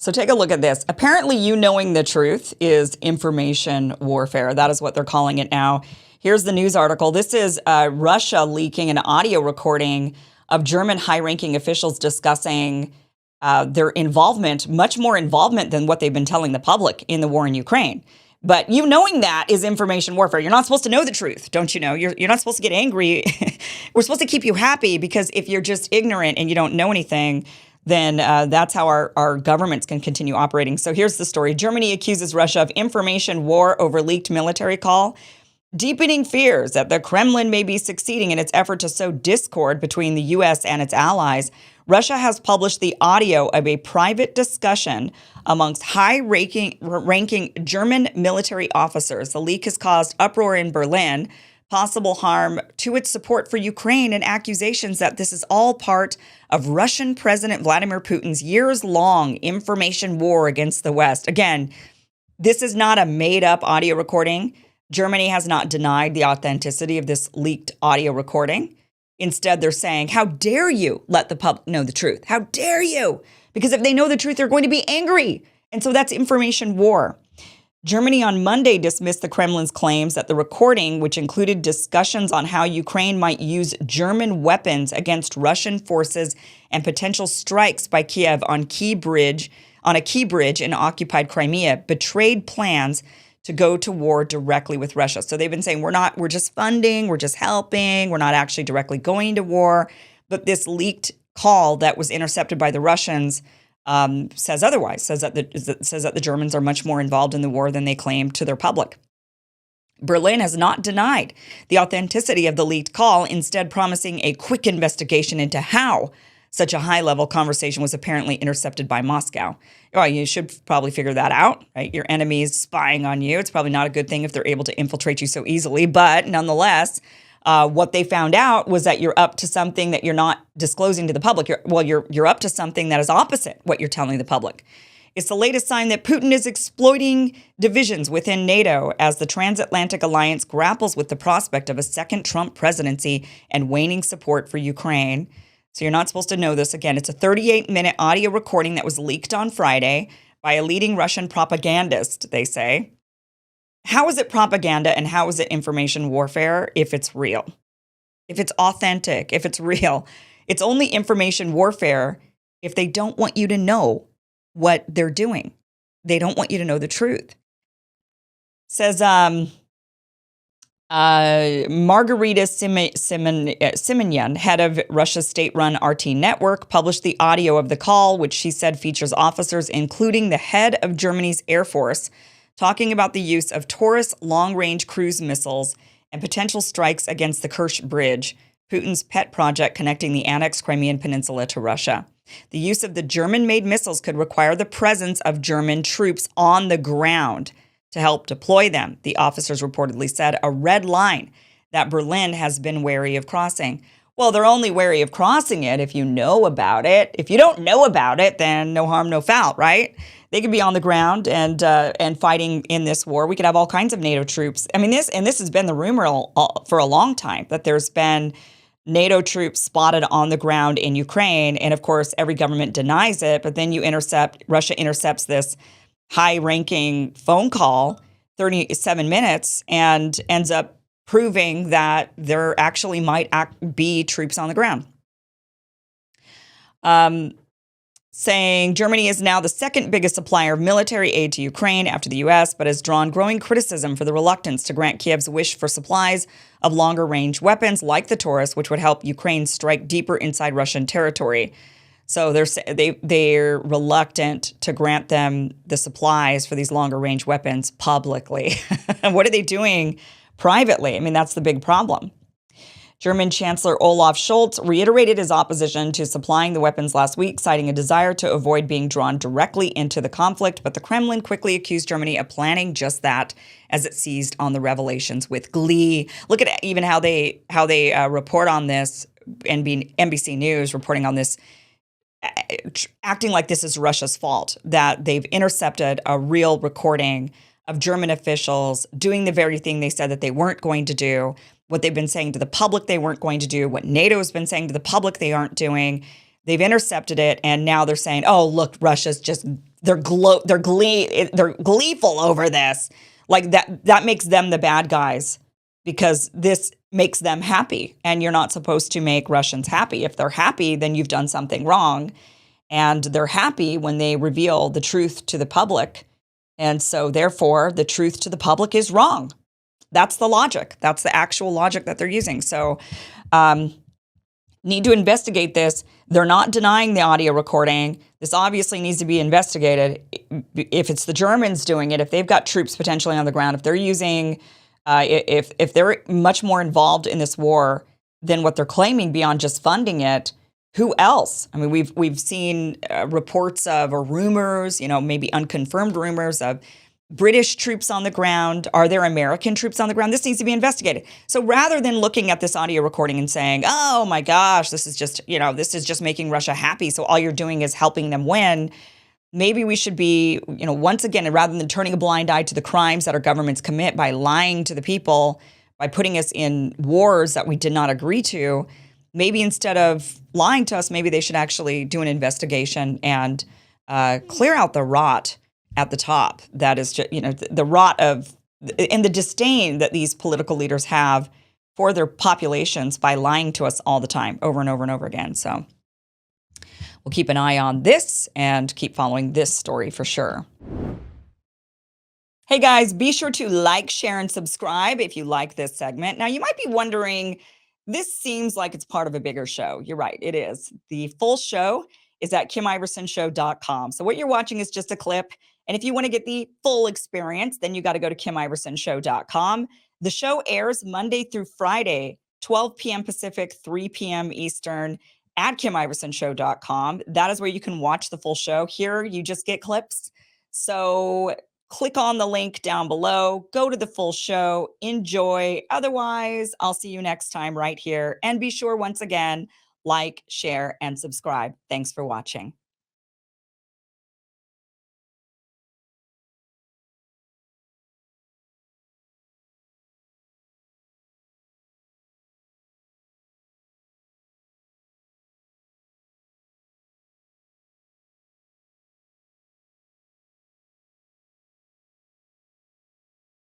So take a look at this. Apparently, you knowing the truth is information warfare. That is what they're calling it now. Here's the news article. This is Russia leaking an audio recording of German high-ranking officials discussing their involvement, much more involvement than what they've been telling the public in the war in Ukraine. But you knowing that is information warfare. You're not supposed to know the truth, don't you know? You're not supposed to get angry. We're supposed to keep you happy, because if you're just ignorant and you don't know anything, then that's how our governments can continue operating. So here's the story. Germany accuses Russia of information war over leaked military call, deepening fears that the Kremlin may be succeeding in its effort to sow discord between the U.S. and its allies. Russia has published the audio of a private discussion amongst high-ranking German military officers. The leak has caused uproar in Berlin, possible harm to its support for Ukraine, and accusations that this is all part of Russian President Vladimir Putin's years-long information war against the West. Again, this is not a made-up audio recording. Germany has not denied the authenticity of this leaked audio recording. Instead, they're saying, how dare you let the public know the truth? How dare you? Because if they know the truth, they're going to be angry. And so that's information war. Germany on Monday dismissed the Kremlin's claims that the recording, which included discussions on how Ukraine might use German weapons against Russian forces and potential strikes by Kiev on a key bridge in occupied Crimea, betrayed plans to go to war directly with Russia. So they've been saying, we're just funding, we're just helping, we're not actually directly going to war. But this leaked call that was intercepted by the Russians says otherwise, says that the Germans are much more involved in the war than they claim to their public. Berlin has not denied the authenticity of the leaked call, instead promising a quick investigation into how such a high-level conversation was apparently intercepted by Moscow. Well, you should probably figure that out, right? Your enemy is spying on you. It's probably not a good thing if they're able to infiltrate you so easily, but nonetheless, what they found out was that you're up to something that you're not disclosing to the public. You're up to something that is opposite what you're telling the public. It's the latest sign that Putin is exploiting divisions within NATO as the transatlantic alliance grapples with the prospect of a second Trump presidency and waning support for Ukraine. So you're not supposed to know this. Again, it's a 38-minute audio recording that was leaked on Friday by a leading Russian propagandist, they say. How is it propaganda and how is it information warfare if it's real? If it's authentic, if it's real? It's only information warfare if they don't want you to know what they're doing. They don't want you to know the truth. Says Margarita Simonyan, head of Russia's state-run RT network, published the audio of the call, which she said features officers, including the head of Germany's Air Force, talking about the use of Taurus long-range cruise missiles and potential strikes against the Kerch Bridge, Putin's pet project connecting the annexed Crimean Peninsula to Russia. The use of the German-made missiles could require the presence of German troops on the ground to help deploy them, the officers reportedly said, a red line that Berlin has been wary of crossing. Well, they're only wary of crossing it if you know about it. If you don't know about it, then no harm, no foul, right? They could be on the ground and fighting in this war. We could have all kinds of NATO troops. I mean, this has been the rumor for a long time, that there's been NATO troops spotted on the ground in Ukraine. And of course, every government denies it. But then Russia intercepts this high-ranking phone call, 37 minutes, and ends up proving that there actually might be troops on the ground. Saying Germany is now the second biggest supplier of military aid to Ukraine after the U.S., but has drawn growing criticism for the reluctance to grant Kiev's wish for supplies of longer-range weapons like the Taurus, which would help Ukraine strike deeper inside Russian territory. So they're reluctant to grant them the supplies for these longer-range weapons publicly. What are they doing privately? I mean, that's the big problem. German Chancellor Olaf Scholz reiterated his opposition to supplying the weapons last week, citing a desire to avoid being drawn directly into the conflict. But the Kremlin quickly accused Germany of planning just that, as it seized on the revelations with glee. Look at even how they report on this. NBC News reporting on this, acting like this is Russia's fault, that they've intercepted a real recording of German officials doing the very thing they said that they weren't going to do, what they've been saying to the public they weren't going to do, what NATO has been saying to the public they aren't doing. They've intercepted it, and now they're saying, oh, look, Russia's just they're gleeful over this. Like that makes them the bad guys because this makes them happy, and you're not supposed to make Russians happy. If they're happy, then you've done something wrong, and they're happy when they reveal the truth to the public. And so therefore the truth to the public is wrong. That's the logic. That's the actual logic that they're using. So need to investigate this. They're not denying the audio recording. This obviously needs to be investigated. If it's the Germans doing it, if they've got troops potentially on the ground, if they're using, if they're much more involved in this war than what they're claiming beyond just funding it, who else? I mean, we've seen reports of, or rumors, maybe unconfirmed rumors of British troops on the ground. Are there American troops on the ground? This needs to be investigated. So rather than looking at this audio recording and saying, oh my gosh, this is just making Russia happy, so all you're doing is helping them win, maybe we should be, once again, rather than turning a blind eye to the crimes that our governments commit by lying to the people, by putting us in wars that we did not agree to, maybe instead of lying to us, maybe they should actually do an investigation and clear out the rot at the top. That is just, the rot of, and the disdain that these political leaders have for their populations by lying to us all the time, over and over and over again. So we'll keep an eye on this and keep following this story for sure. Hey guys, be sure to like, share, and subscribe if you like this segment. Now you might be wondering, this seems like it's part of a bigger show. You're right, it is. The full show is at KimIversonShow.com. So what you're watching is just a clip. And if you want to get the full experience, then you got to go to KimIversonShow.com. The show airs Monday through Friday, 12 p.m. Pacific, 3 p.m. Eastern at KimIversonShow.com. That is where you can watch the full show. Here, you just get clips. So click on the link down below, go to the full show, enjoy. Otherwise, I'll see you next time right here. And be sure, once again, like, share, and subscribe. Thanks for watching.